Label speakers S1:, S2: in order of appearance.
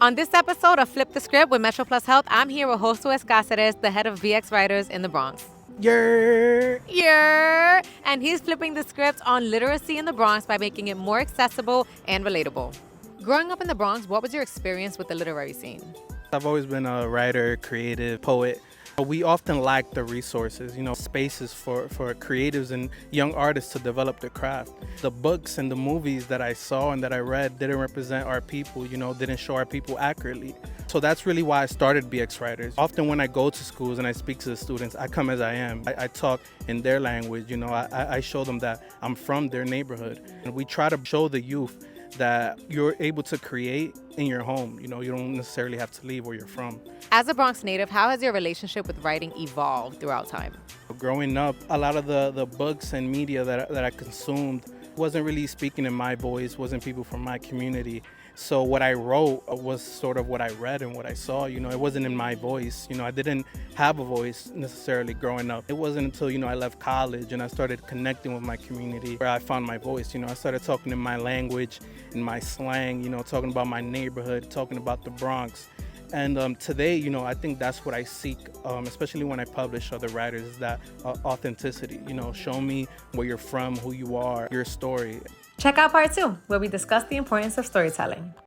S1: On this episode of Flip the Script with Metro Plus Health, I'm here with Josué Cáceres, the head of VX Writers in the Bronx. Yeah. And he's flipping the script on literacy in the Bronx by making it more accessible and relatable. Growing up in the Bronx, what was your experience with the literary scene?
S2: I've always been a writer, creative, poet. We often lack the resources, spaces for creatives and young artists to develop their craft. The books and the movies that I saw and that I read didn't represent our people, didn't show our people accurately. So that's really why I started BX Writers. Often when I go to schools and I speak to the students, I come as I am. I talk in their language, I show them that I'm from their neighborhood. And we try to show the youth that you're able to create in your home. You don't necessarily have to leave where you're from.
S1: As a Bronx native, how has your relationship with writing evolved throughout time?
S2: Growing up, a lot of the books and media that I consumed wasn't really speaking in my voice, wasn't people from my community. So what I wrote was sort of what I read and what I saw. It wasn't in my voice. I didn't have a voice necessarily growing up. It wasn't until, I left college and I started connecting with my community where I found my voice. I started talking in my language, in my slang, talking about my neighborhood, talking about the Bronx. And today, I think that's what I seek, especially when I publish other writers, is that authenticity. Show me where you're from, who you are, your story.
S1: Check out part 2, where we discuss the importance of storytelling.